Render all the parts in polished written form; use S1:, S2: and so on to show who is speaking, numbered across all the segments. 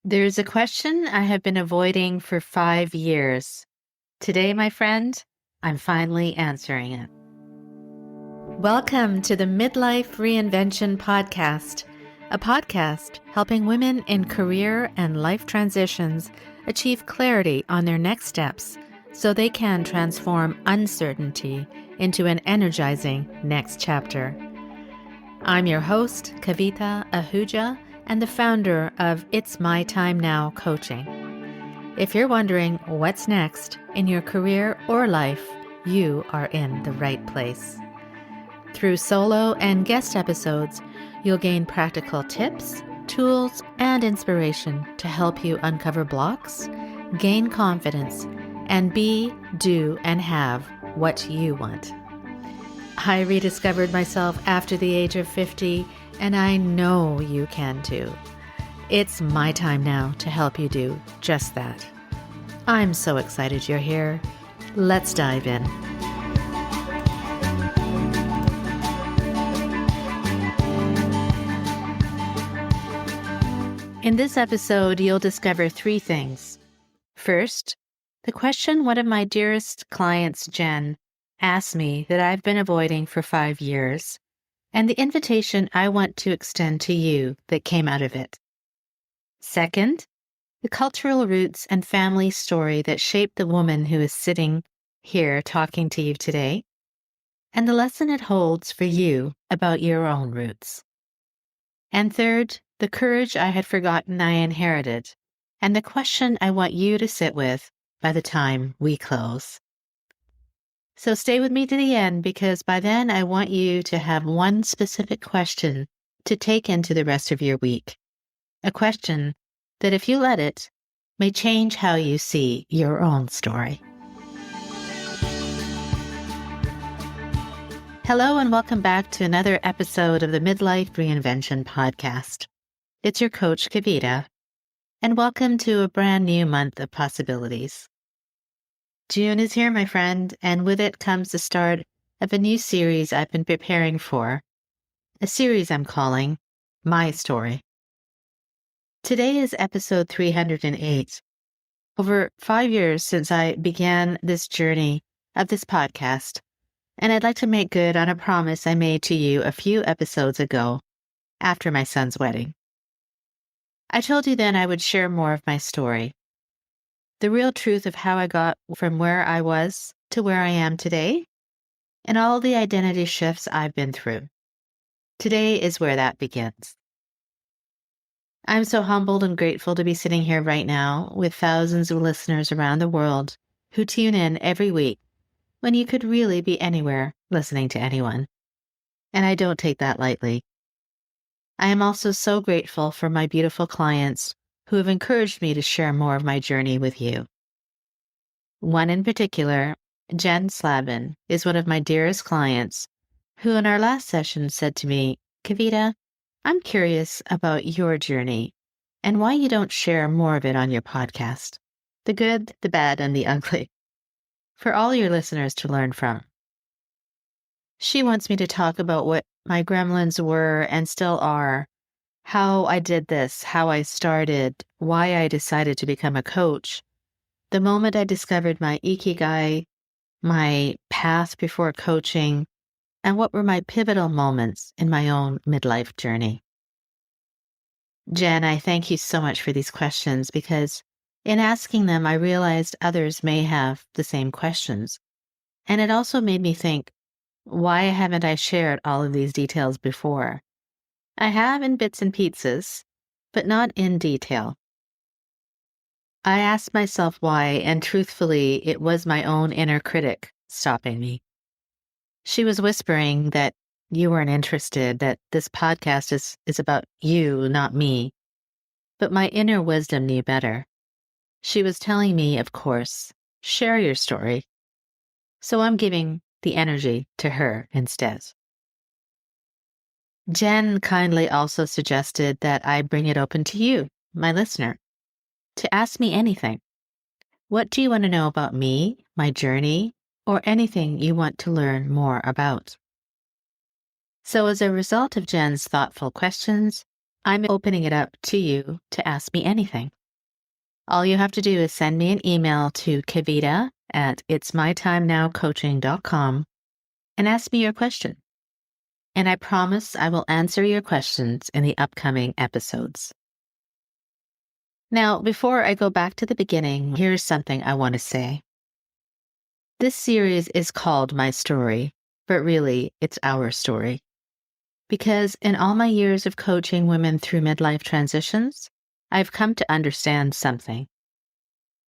S1: There's a question I have been avoiding for 5 years. Today, my friend, I'm finally answering it. Welcome to the Midlife Reinvention Podcast, a podcast helping women in career and life transitions achieve clarity on their next steps so they can transform uncertainty into an energizing next chapter. I'm your host, Kavita, and the founder of It's My Time Now Coaching. If you're wondering what's next in your career or life, you are in the right place. Through solo and guest episodes, you'll gain practical tips, tools, and inspiration to help you uncover blocks, gain confidence, and be, do, and have what you want. I rediscovered myself after the age of 50, and I know you can too. It's my time now to help you do just that. I'm so excited you're here. Let's dive in. In this episode, you'll discover 3 things. First, the question one of my dearest clients, Jen, asked me that I've been avoiding for 5 years, and the invitation I want to extend to you that came out of it. Second, the cultural roots and family story that shaped the woman who is sitting here talking to you today, and the lesson it holds for you about your own roots. And third, the courage I had forgotten I inherited, and the question I want you to sit with by the time we close. So stay with me to the end, because by then I want you to have one specific question to take into the rest of your week. A question that, if you let it, may change how you see your own story. Hello and welcome back to another episode of the Midlife Reinvention Podcast. It's your coach, Kavita, and welcome to a brand new month of possibilities. June is here, my friend, and with it comes the start of a new series I've been preparing for, a series I'm calling My Story. Today is episode 308. Over 5 years since I began this journey of this podcast, and I'd like to make good on a promise I made to you a few episodes ago after my son's wedding. I told you then I would share more of my story. The real truth of how I got from where I was to where I am today, and all the identity shifts I've been through. Today is where that begins. I'm so humbled and grateful to be sitting here right now with thousands of listeners around the world who tune in every week when you could really be anywhere listening to anyone. And I don't take that lightly. I am also so grateful for my beautiful clients who have encouraged me to share more of my journey with you. One in particular, Jen Slavin, is one of my dearest clients who in our last session said to me, Kavita, I'm curious about your journey and why you don't share more of it on your podcast. The good, the bad, and the ugly. For all your listeners to learn from. She wants me to talk about what my gremlins were and still are, how I did this, how I started, why I decided to become a coach, the moment I discovered my ikigai, my path before coaching, and what were my pivotal moments in my own midlife journey. Jen, I thank you so much for these questions, because in asking them, I realized others may have the same questions. And it also made me think, why haven't I shared all of these details before? I have in bits and pieces, but not in detail. I asked myself why, and truthfully, it was my own inner critic stopping me. She was whispering that you weren't interested, that this podcast is about you, not me. But my inner wisdom knew better. She was telling me, of course, share your story. So I'm giving the energy to her instead. Jen kindly also suggested that I bring it open to you, my listener, to ask me anything. What do you want to know about me, my journey, or anything you want to learn more about? So as a result of Jen's thoughtful questions, I'm opening it up to you to ask me anything. All you have to do is send me an email to Kavita at itsmytimenowcoaching.com and ask me your question. And I promise I will answer your questions in the upcoming episodes. Now, before I go back to the beginning, here's something I want to say. This series is called My Story, but really, it's our story. Because in all my years of coaching women through midlife transitions, I've come to understand something.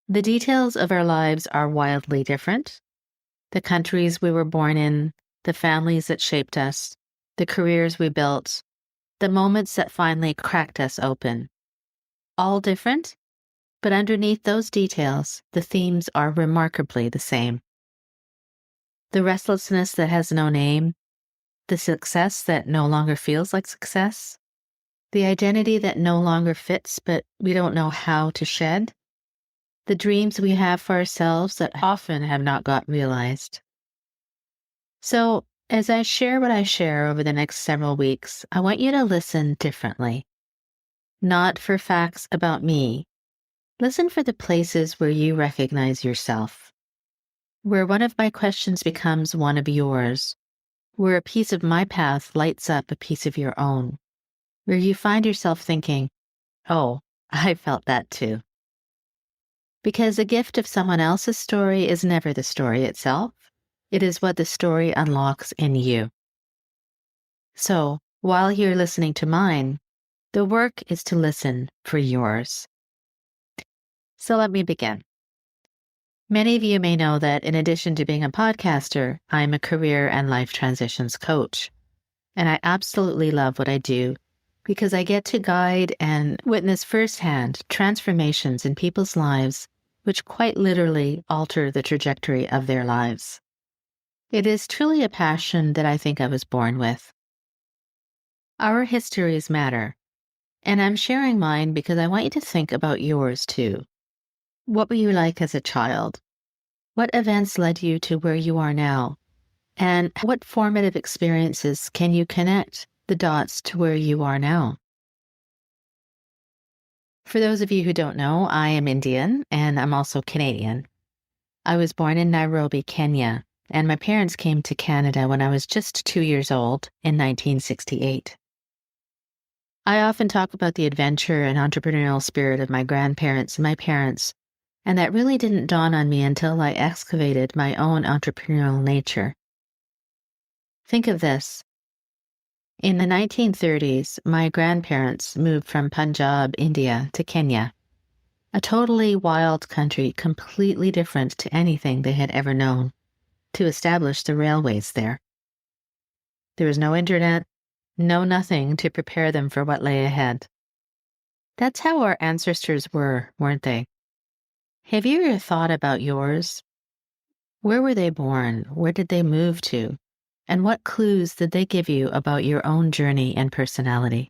S1: The details of our lives are wildly different. The countries we were born in, the families that shaped us, the careers we built, the moments that finally cracked us open. All different, but underneath those details, the themes are remarkably the same. The restlessness that has no name, the success that no longer feels like success, the identity that no longer fits but we don't know how to shed, the dreams we have for ourselves that often have not got realized. So, as I share what I share over the next several weeks, I want you to listen differently. Not for facts about me. Listen for the places where you recognize yourself, where one of my questions becomes one of yours, where a piece of my path lights up a piece of your own, where you find yourself thinking, oh, I felt that too. Because the gift of someone else's story is never the story itself. It is what the story unlocks in you. So, while you're listening to mine, the work is to listen for yours. So let me begin. Many of you may know that in addition to being a podcaster, I'm a career and life transitions coach. And I absolutely love what I do because I get to guide and witness firsthand transformations in people's lives which quite literally alter the trajectory of their lives. It is truly a passion that I think I was born with. Our histories matter, and I'm sharing mine because I want you to think about yours too. What were you like as a child? What events led you to where you are now? And what formative experiences can you connect the dots to where you are now? For those of you who don't know, I am Indian and I'm also Canadian. I was born in Nairobi, Kenya, and my parents came to Canada when I was just 2 years old in 1968. I often talk about the adventure and entrepreneurial spirit of my grandparents and my parents, and that really didn't dawn on me until I excavated my own entrepreneurial nature. Think of this. In the 1930s, my grandparents moved from Punjab, India, to Kenya, a totally wild country completely different to anything they had ever known, to establish the railways there. There was no internet, no nothing to prepare them for what lay ahead. That's how our ancestors were, weren't they? Have you ever thought about yours? Where were they born? Where did they move to? And what clues did they give you about your own journey and personality?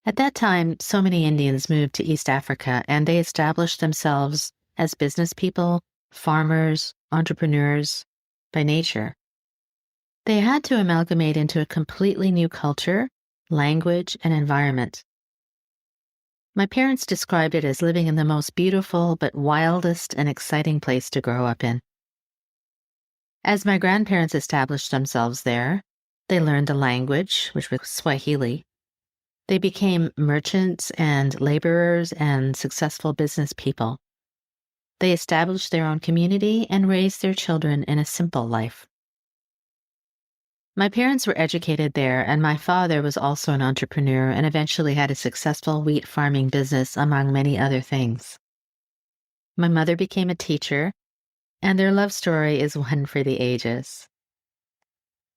S1: At that time, so many Indians moved to East Africa and they established themselves as business people, farmers, entrepreneurs, by nature. They had to amalgamate into a completely new culture, language, and environment. My parents described it as living in the most beautiful but wildest and exciting place to grow up in. As my grandparents established themselves there, they learned the language, which was Swahili. They became merchants and laborers and successful business people. They established their own community and raised their children in a simple life. My parents were educated there, and my father was also an entrepreneur and eventually had a successful wheat farming business, among many other things. My mother became a teacher, and their love story is one for the ages.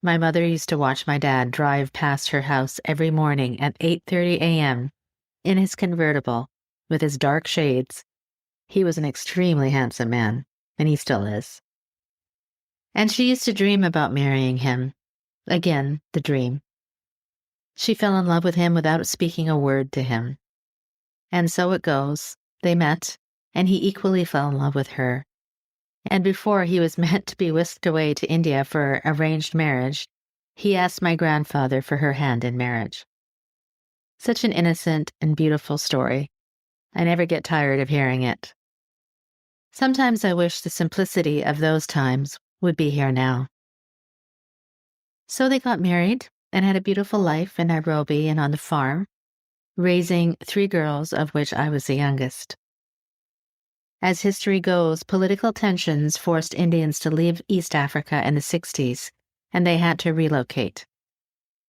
S1: My mother used to watch my dad drive past her house every morning at 8:30 a.m. in his convertible with his dark shades. He was an extremely handsome man, and he still is. And she used to dream about marrying him. Again, the dream. She fell in love with him without speaking a word to him. And so it goes. They met, and he equally fell in love with her. And before he was meant to be whisked away to India for arranged marriage, he asked my grandfather for her hand in marriage. Such an innocent and beautiful story. I never get tired of hearing it. Sometimes I wish the simplicity of those times would be here now. So they got married and had a beautiful life in Nairobi and on the farm, raising 3 girls, of which I was the youngest. As history goes, political tensions forced Indians to leave East Africa in the 60s, and they had to relocate.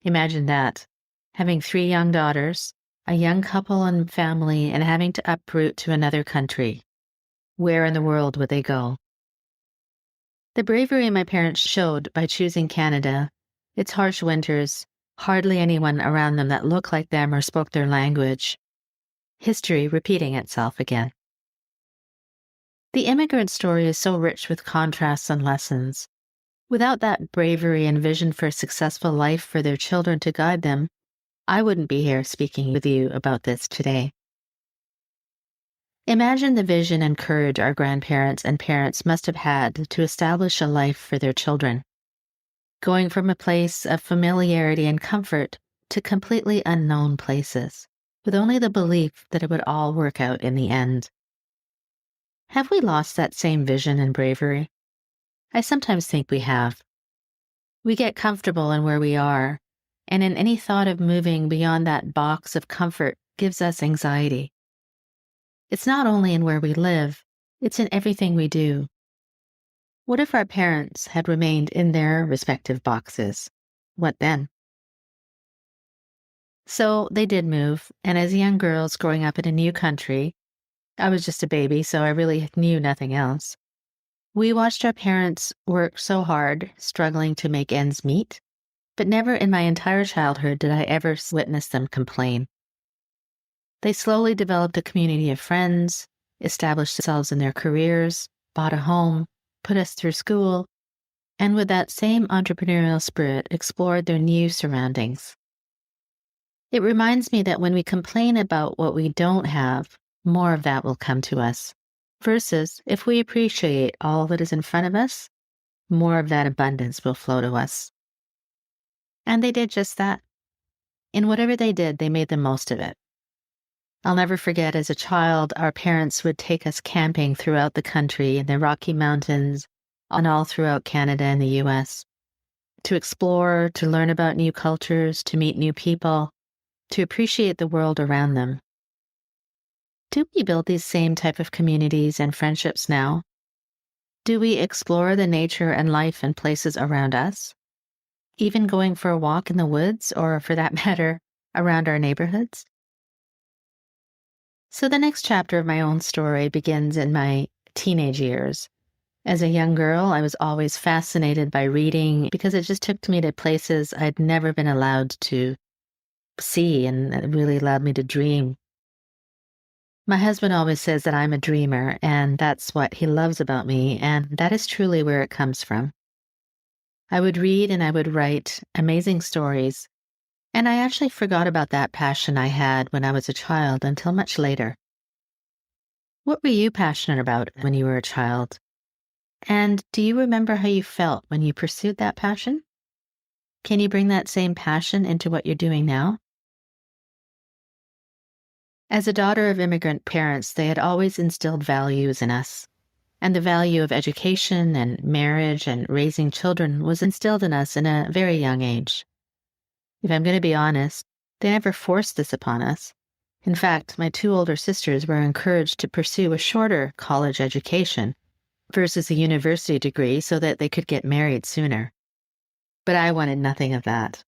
S1: Imagine that, having 3 young daughters, a young couple and family, and having to uproot to another country. Where in the world would they go? The bravery my parents showed by choosing Canada, its harsh winters, hardly anyone around them that looked like them or spoke their language. History repeating itself again. The immigrant story is so rich with contrasts and lessons. Without that bravery and vision for a successful life for their children to guide them, I wouldn't be here speaking with you about this today. Imagine the vision and courage our grandparents and parents must have had to establish a life for their children, going from a place of familiarity and comfort to completely unknown places, with only the belief that it would all work out in the end. Have we lost that same vision and bravery? I sometimes think we have. We get comfortable in where we are, and in any thought of moving beyond that box of comfort gives us anxiety. It's not only in where we live, it's in everything we do. What if our parents had remained in their respective boxes? What then? So they did move, and as young girls growing up in a new country, I was just a baby, so I really knew nothing else. We watched our parents work so hard, struggling to make ends meet, but never in my entire childhood did I ever witness them complain. They slowly developed a community of friends, established themselves in their careers, bought a home, put us through school, and with that same entrepreneurial spirit explored their new surroundings. It reminds me that when we complain about what we don't have, more of that will come to us, versus if we appreciate all that is in front of us, more of that abundance will flow to us. And they did just that. In whatever they did, they made the most of it. I'll never forget, as a child, our parents would take us camping throughout the country in the Rocky Mountains and all throughout Canada and the US, to explore, to learn about new cultures, to meet new people, to appreciate the world around them. Do we build these same type of communities and friendships now? Do we explore the nature and life and places around us? Even going for a walk in the woods, or for that matter, around our neighborhoods? So the next chapter of my own story begins in my teenage years. As a young girl, I was always fascinated by reading because it just took me to places I'd never been allowed to see, and it really allowed me to dream. My husband always says that I'm a dreamer, and that's what he loves about me, and that is truly where it comes from. I would read and I would write amazing stories, and I actually forgot about that passion I had when I was a child until much later. What were you passionate about when you were a child? And do you remember how you felt when you pursued that passion? Can you bring that same passion into what you're doing now? As a daughter of immigrant parents, they had always instilled values in us, and the value of education and marriage and raising children was instilled in us in a very young age. If I'm going to be honest, they never forced this upon us. In fact, my 2 older sisters were encouraged to pursue a shorter college education versus a university degree so that they could get married sooner. But I wanted nothing of that.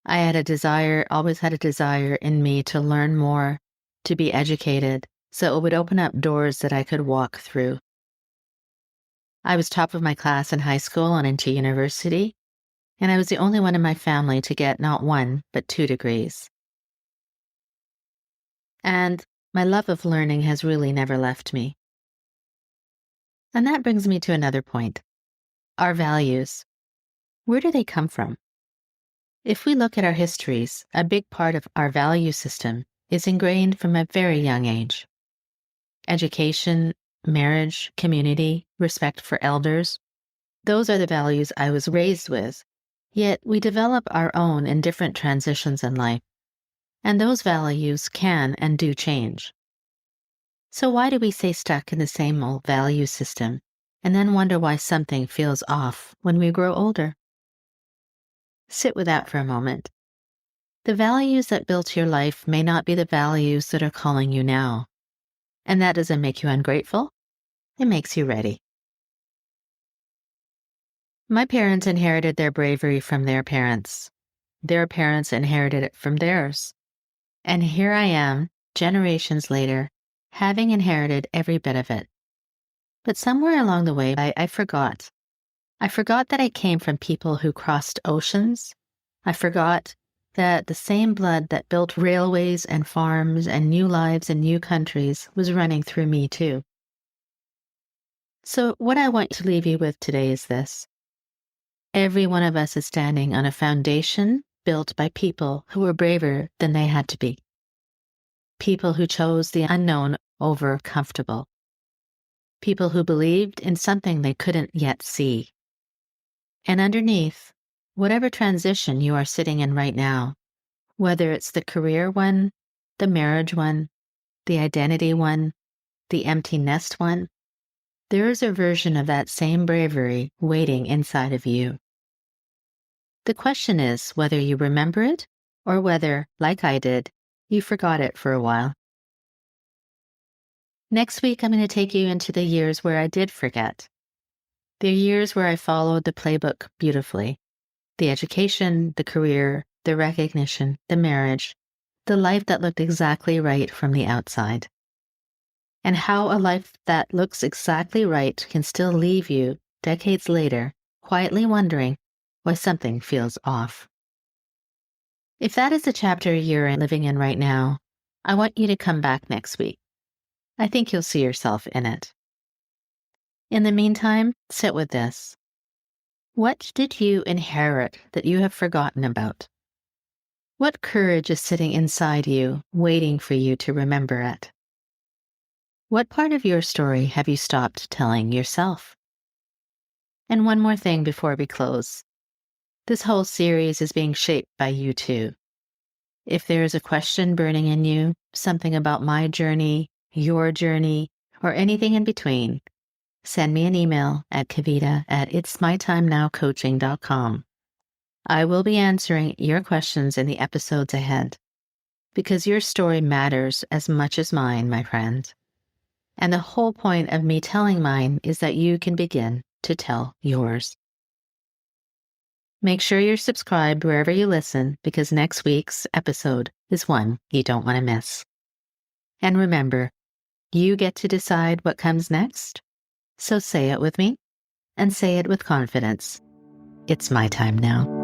S1: I had a desire, always had a desire in me to learn more, to be educated, so it would open up doors that I could walk through. I was top of my class in high school and into university, and I was the only one in my family to get not 1, but 2 degrees. And my love of learning has really never left me. And that brings me to another point. Our values. Where do they come from? If we look at our histories, a big part of our value system is ingrained from a very young age. Education, marriage, community, respect for elders. Those are the values I was raised with, yet we develop our own in different transitions in life. And those values can and do change. So why do we stay stuck in the same old value system and then wonder why something feels off when we grow older? Sit with that for a moment. The values that built your life may not be the values that are calling you now. And that doesn't make you ungrateful. It makes you ready. My parents inherited their bravery from their parents. Their parents inherited it from theirs. And here I am, generations later, having inherited every bit of it. But somewhere along the way, I forgot. I forgot that I came from people who crossed oceans. I forgot that the same blood that built railways and farms and new lives in new countries was running through me too. So what I want to leave you with today is this. Every one of us is standing on a foundation built by people who were braver than they had to be. People who chose the unknown over comfortable. People who believed in something they couldn't yet see. And underneath, whatever transition you are sitting in right now, whether it's the career one, the marriage one, the identity one, the empty nest one, there is a version of that same bravery waiting inside of you. The question is whether you remember it or whether, like I did, you forgot it for a while. Next week, I'm going to take you into the years where I did forget. The years where I followed the playbook beautifully. The education, the career, the recognition, the marriage, the life that looked exactly right from the outside. And how a life that looks exactly right can still leave you, decades later, quietly wondering why something feels off. If that is the chapter you're living in right now, I want you to come back next week. I think you'll see yourself in it. In the meantime, sit with this. What did you inherit that you have forgotten about? What courage is sitting inside you, waiting for you to remember it? What part of your story have you stopped telling yourself? And one more thing before we close. This whole series is being shaped by you too. If there is a question burning in you, something about my journey, your journey, or anything in between, send me an email at kavita@itsmytimenowcoaching.com. I will be answering your questions in the episodes ahead, because your story matters as much as mine, my friend. And the whole point of me telling mine is that you can begin to tell yours. Make sure you're subscribed wherever you listen, because next week's episode is one you don't want to miss. And remember, you get to decide what comes next. So say it with me, and say it with confidence. It's my time now.